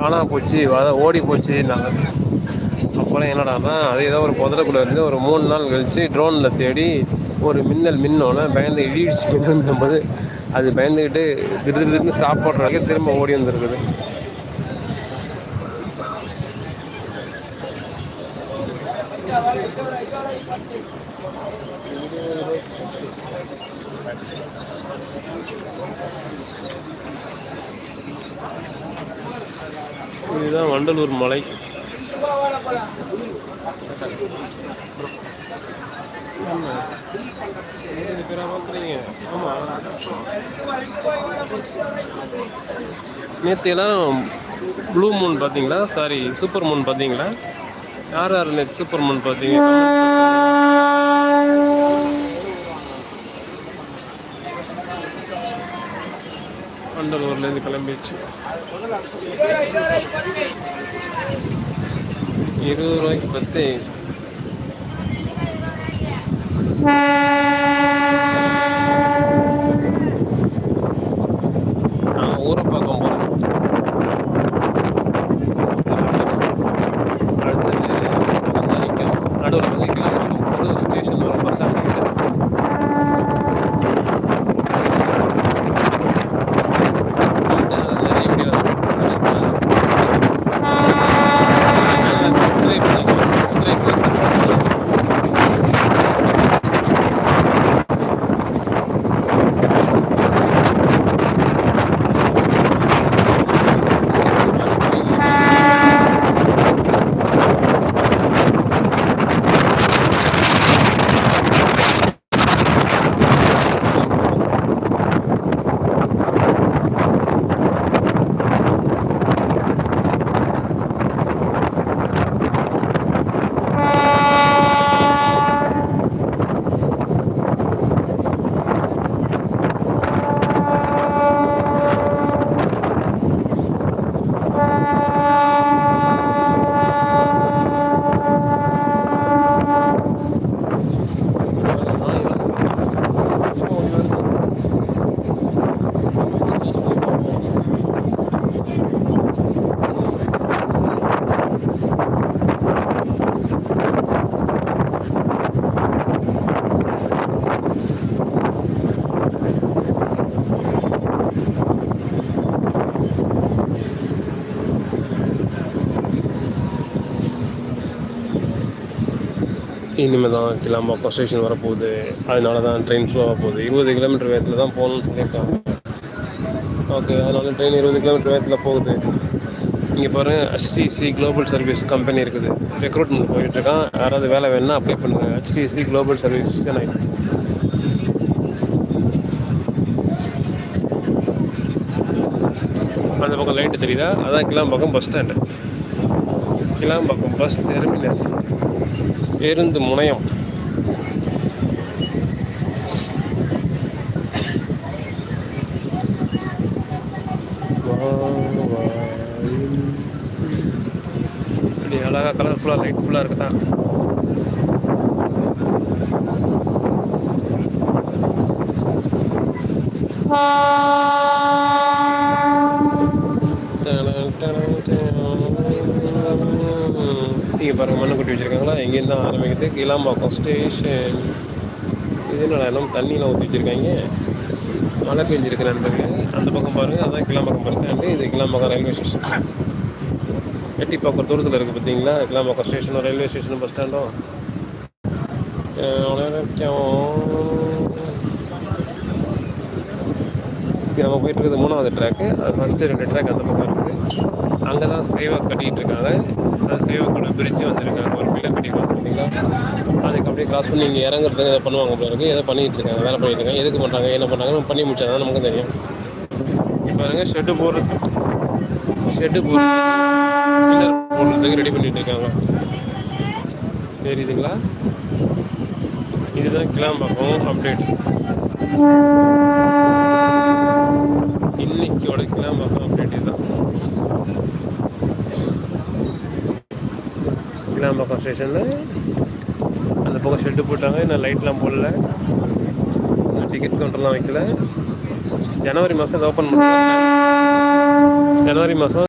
காணாம போச்சு ஓடி போச்சு நாங்கள். அப்புறம் என்னடானா அது ஏதோ ஒரு புதருக்குள்ள இருந்து ஒரு 3 நாள் கழிச்சு ட்ரோனில் தேடி ஒரு மின்னல் மின்னோன்னே பயந்து இடிச்சு மின்னும்போது அது பயந்துக்கிட்டு திடீர்னு சாப்பாடுற வரைக்கும் திரும்ப ஓடி வந்துருக்குது. இதுதான் வண்டலூர் மலை. நேற்று எல்லாரும் ப்ளூ மூன் பார்த்தீங்களா? சாரி, சூப்பர் மூன் பார்த்தீங்களா? யார் யார் நேற்று சூப்பர் மூன் பார்த்தீங்க? வண்டலூர்லேருந்து கிளம்பிடுச்சு. 20 ரூபாய்க்கு 10. நான் ஊரை பார்க்க போகிறேன். அடுத்தது நடுவில் வந்து கிளம்பணும். புது ஸ்டேஷன் வரும், பஸ் ஸ்டாண்ட் கிட்ட. நிறைய வீடியோ இனிமேல் தான் கிளாம்பாக்கம் ஸ்டேஷன் வரப்போகுது. அதனால தான் ட்ரெயின் ஸ்லோவாக போகுது. 20 கிலோமீட்டர் வேகத்தில் தான் போகணும்னு சொல்லியிருக்காங்க. ஓகே, அதனால ட்ரெயின் 20 கிலோமீட்டர் வேகத்தில் போகுது. இங்கே பாருங்கள், HTC குளோபல் சர்வீஸ் கம்பெனி இருக்குது. ரெக்ரூட்மெண்ட் போயிட்டுருக்கான். யாராவது வேலை வேணுன்னா அப்ளை பண்ணுங்கள். HTC global service Chennai. அந்த பக்கம் லைட்டு தெரியுதா? அதான் Kilambakkam bus stand. Kilambakkam bus terminus, பேருந்து முனையம். அப்படி அழகாக கலர்ஃபுல்லாக லைட் ஃபுல்லாக இருக்குதா? இங்கே பாருங்கள், மண்ணு கொட்டி வச்சுருக்காங்களா? எங்கேருந்து தான் ஆரம்பிக்குது? கிளாம்பாக்கம் ஸ்டேஷன். இது என்னடா எல்லாம் தண்ணியெலாம் ஊற்றி வச்சுருக்காங்க. மழை பெஞ்சிருக்கு நண்பர்கள். அந்த பக்கம் பாருங்கள், அதான் கிளாம்பாக்கம் பஸ் ஸ்டாண்டு. இது கிளாம்பாக்கம் ரயில்வே ஸ்டேஷன். எட்டி பார்க்குற தூரத்தில் இருக்குது பார்த்தீங்களா? கிளாம்பாக்கம் ஸ்டேஷனும் ரயில்வே ஸ்டேஷனும் பஸ் ஸ்டாண்டும். நம்ம போயிட்டு இருக்குது 3வது ட்ராக்கு. அது ஃபஸ்ட்டு 2 ட்ராக் அந்த பக்கம் இருக்குது. அங்கே தான் ஸ்கைவாக் கட்டிகிட்டு இருக்காங்க. அந்த ஸ்கைவாக்கோட பிரிட்ஜு வந்துருக்காங்க. ஒரு பில்லர் கட்டி பார்த்தீங்களா? அதுக்கு அப்படியே கிராஸ் பண்ணி இங்கே இறங்குறதுக்கு எதை பண்ணுவாங்க போல இருக்குது. எதை பண்ணிகிட்டு இருக்காங்க, வேலை பண்ணிகிட்டு இருக்காங்க. எதுக்கு பண்ணுறாங்க, என்ன பண்ணுறாங்கன்னு பண்ணி முடிச்சாதான் நமக்கு தெரியும். இப்போ பாருங்கள், ஷெட்டு போடுறதுக்கு பில்லர் போடுறதுக்கு ரெடி பண்ணிகிட்டு இருக்காங்க. தெரியுதுங்களா? இதுதான் கிளாம்பாக்கம் அப்டேட். இன்னைக்கோட கிளாம்பாக்கம் அப்டேட் இதுதான். கிளாம்பாக்கம் ஸ்டேஷனில் அந்த பக்கம் ஷெட்டு போட்டாங்க. இன்னும் லைட்லாம் போடல, டிக்கெட் கவுண்டர்லாம் வைக்கல. ஜனவரி மாதம் இதை ஓப்பன் பண்ணுறாங்க. ஜனவரி மாதம்